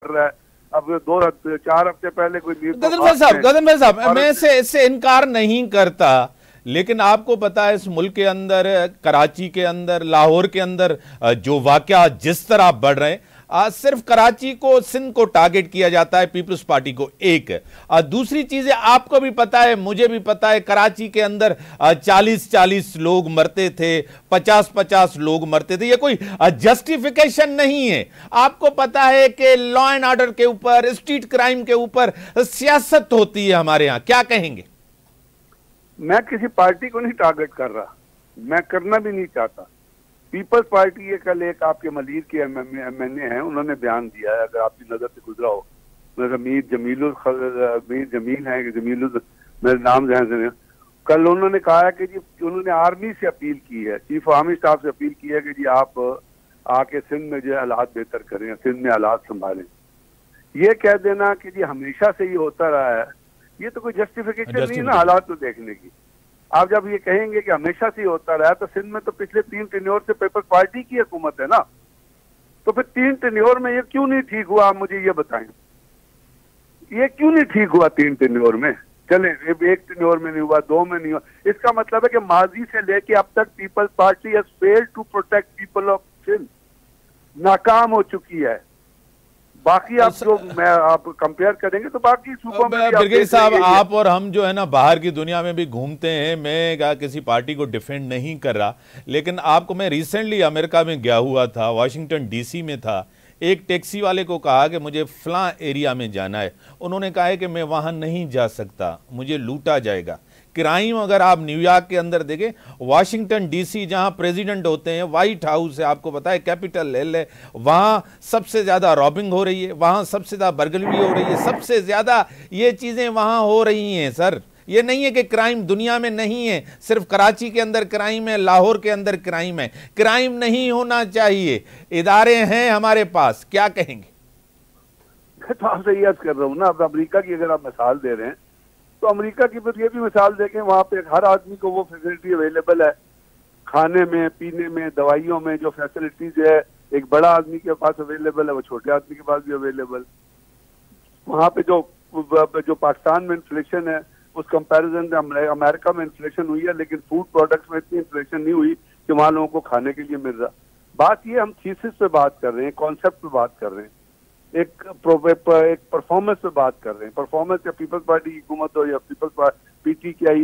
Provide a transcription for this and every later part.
रहा है। अब 4 हफ्ते पहले कोई गदन भाई साहब, मैं इससे इनकार नहीं करता, लेकिन आपको पता है इस मुल्क के अंदर, कराची के अंदर, लाहौर के अंदर जो वाकया जिस तरह बढ़ रहे हैं, सिर्फ कराची को, सिंध को टारगेट किया जाता है, पीपल्स पार्टी को। एक दूसरी चीजें आपको भी पता है, मुझे भी पता है, कराची के अंदर 40-40 लोग मरते थे, 50-50 लोग मरते थे। ये कोई जस्टिफिकेशन नहीं है। आपको पता है कि लॉ एंड ऑर्डर के ऊपर, स्ट्रीट क्राइम के ऊपर सियासत होती है हमारे यहां। क्या कहेंगे? मैं किसी पार्टी को नहीं टारगेट कर रहा, मैं करना भी नहीं चाहता। पीपल्स पार्टी ये कल एक आपके मलीर के एमएनए हैं, उन्होंने बयान दिया है, अगर आपकी नजर से गुजरा हो, मीर जमील है, जमील मेरे नाम ध्यान। कल उन्होंने कहा है कि जी उन्होंने आर्मी से अपील की है, चीफ आर्मी स्टाफ से अपील की है कि जी आप आके सिंध में जो है हालात बेहतर करें, सिंध में हालात संभालें। ये कह देना कि जी हमेशा से ये होता रहा है, ये तो कोई जस्टिफिकेशन नहीं है ना हालात को देखने की। आप जब ये कहेंगे कि हमेशा से होता रहा है, तो सिंध में तो पिछले 3 टेन्योर से पीपल्स पार्टी की हुकूमत है ना, तो फिर 3 टेन्योर में ये क्यों नहीं ठीक हुआ? आप मुझे ये बताएं, ये क्यों नहीं ठीक हुआ 3 टेन्योर में? चले 1 टेन्योर में नहीं हुआ, 2 में नहीं हुआ, इसका मतलब है कि माजी से लेके अब तक peoples party has failed to protect people of Sindh, नाकाम हो चुकी है। बाकी आप जो आप कंपेयर करेंगे तो बाकी सूबों में ब्रिगेड साहब, आप और हम जो है ना बाहर की दुनिया में भी घूमते हैं, मैं किसी पार्टी को डिफेंड नहीं कर रहा, लेकिन आपको, मैं रिसेंटली अमेरिका में गया हुआ था, वाशिंगटन डीसी में था, एक टैक्सी वाले को कहा कि मुझे फलां एरिया में जाना है, उन्होंने कहा है कि मैं वहां नहीं जा सकता, मुझे लूटा जाएगा। क्राइम अगर आप न्यूयॉर्क के अंदर देखें, वाशिंगटन डीसी जहां प्रेसिडेंट होते हैं, व्हाइट हाउस है, आपको पता है कैपिटल हिल है, वहां सबसे ज्यादा रॉबिंग हो रही है, वहां सबसे ज्यादा बर्गलरी हो रही है, सबसे ज्यादा ये चीजें वहां हो रही हैं। सर, ये नहीं है कि क्राइम दुनिया में नहीं है, सिर्फ कराची के अंदर क्राइम है, लाहौर के अंदर क्राइम है। क्राइम नहीं होना चाहिए, इदारे हैं हमारे पास। क्या कहेंगे? मैं तो आपसे ये कर रहा हूँ ना, अब अमेरिका की अगर आप मिसाल दे रहे हैं तो अमेरिका की फिर ये भी मिसाल देखें, वहां पे हर आदमी को वो फैसिलिटी अवेलेबल है, खाने में, पीने में, दवाइयों में, जो फैसिलिटीज है एक बड़ा आदमी के पास अवेलेबल है, वो छोटे आदमी के पास भी अवेलेबल। वहां पे जो पाकिस्तान में इन्फ्लेशन है उस कंपैरिजन में अमेरिका में इन्फ्लेशन हुई है, लेकिन फूड प्रोडक्ट्स में इतनी इन्फ्लेशन नहीं हुई कि वहां लोगों को खाने के लिए मिल रहा। बात ये, हम थीसिस पे बात कर रहे हैं, कॉन्सेप्ट पे बात कर रहे हैं, एक परफॉर्मेंस पे बात कर रहे हैं। परफॉर्मेंस या पीपल्स पार्टी की हुकूमत हो, या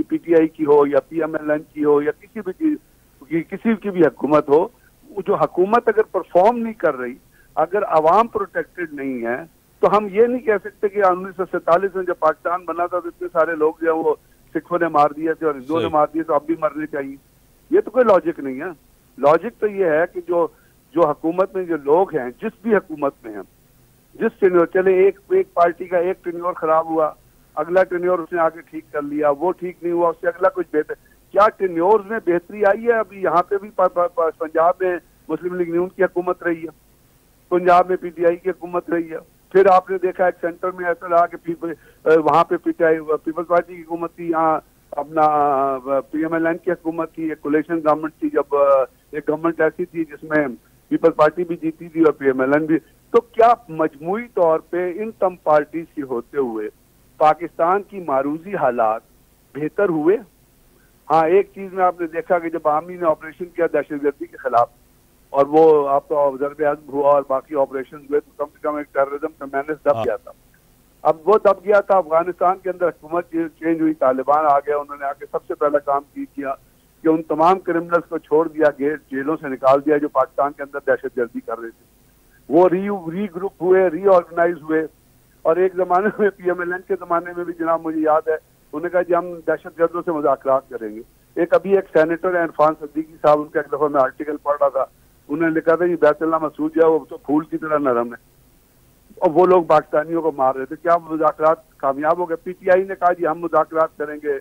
पीटीआई की हो, या पीएमएलएन की हो, या किसी की भी हुकूमत हो, जो हुकूमत अगर परफॉर्म नहीं कर रही, अगर अवाम प्रोटेक्टेड नहीं है, तो हम ये नहीं कह सकते कि 1947 में जब पाकिस्तान बना था तो इतने सारे लोग जो है वो सिखों ने मार दिए थे और हिंदुओं ने मार दिए, तो अब भी मरने चाहिए। ये तो कोई लॉजिक नहीं है। लॉजिक तो ये है कि जो हुकूमत में जो लोग हैं, जिस भी हुकूमत में हैं, जिस टेन्योर चले, एक पार्टी का एक टेन्योर खराब हुआ, अगला टेन्योर उसने आके ठीक कर लिया, वो ठीक नहीं हुआ, उससे अगला कुछ बेहतर। क्या टेन्योर में बेहतरी आई है? अभी यहाँ पे भी पंजाब में मुस्लिम लीग नून की हुकूमत रही है, पंजाब में पीटीआई की हुकूमत रही है, फिर आपने देखा एक सेंटर में ऐसा रहा कि वहां पे पीपल्स पार्टी की हुकूमत थी, यहाँ अपना पीएमएलएन की हुकूमत थी, एक कोलिशन गवर्नमेंट थी, जब एक गवर्नमेंट ऐसी थी जिसमें पीपल्स पार्टी भी जीती थी और पीएमएलएन भी। तो क्या मजमूई तौर पे इन तम पार्टीज के होते हुए पाकिस्तान की मारूजी हालात बेहतर हुए? हाँ, एक चीज में आपने देखा कि जब आर्मी ने ऑपरेशन किया दहशतगर्दी के खिलाफ, और वो आप तो ज़रब-ए-अज़्म हुआ और बाकी ऑपरेशन हुए, तो कम से कम एक टेररिज्म का मैनेज दब गया था। अब वो दब गया था, अफगानिस्तान के अंदर हुकूमत चेंज हुई, तालिबान आ गया, उन्होंने आके सबसे पहला काम किया कि उन तमाम क्रिमिनल्स को छोड़ दिया, जेलों से निकाल दिया जो पाकिस्तान के अंदर दहशतगर्दी कर रहे थे। वो रीग्रुप हुए, रीऑर्गेनाइज हुए, और एक जमाने में पीएमएलएन के जमाने में भी जनाब मुझे याद है, उन्होंने कहा कि हम दहशतगर्दों से मुज़ाकरात करेंगे। एक अभी एक सेनेटर है इरफान सिद्दीकी साहब, उनका एक दफा मैं आर्टिकल पढ़ रहा था, उन्होंने लिखा था कि बैतुल्लाह मसूद जो है वो तो फूल की तरह नरम है, और वो लोग पाकिस्तानियों को मार रहे थे। क्या मुज़ाकरात कामयाब हो गए? पीटीआई ने कहा जी हम मुज़ाकरात करेंगे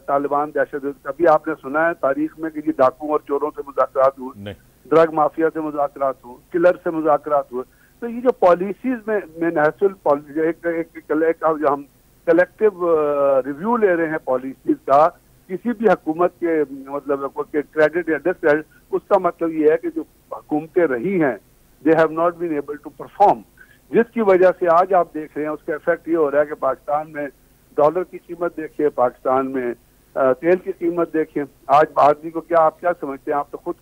तालिबान दहशत। कभी आपने सुना है तारीख में कि जी डाकू और चोरों से मुज़ाकरात हुए, ड्रग माफिया से मुज़ाकरात हुए, किलर से मुज़ाकरात हुए? तो ये जो पॉलिसीज में नेशनल पॉलिसी, एक जो हम कलेक्टिव रिव्यू ले रहे हैं पॉलिसीज का, किसी भी हुकूमत के मतलब क्रेडिट या डिसक्रेडिट, उसका मतलब ये है कि जो हुकूमतें रही हैं they have not been able to perform. जिसकी वजह से आज आप देख रहे हैं उसका इफेक्ट ये हो रहा है कि पाकिस्तान में डॉलर की कीमत देखिए, पाकिस्तान में तेल की कीमत देखिए। आज आदमी को क्या, आप क्या समझते हैं, आप तो खुद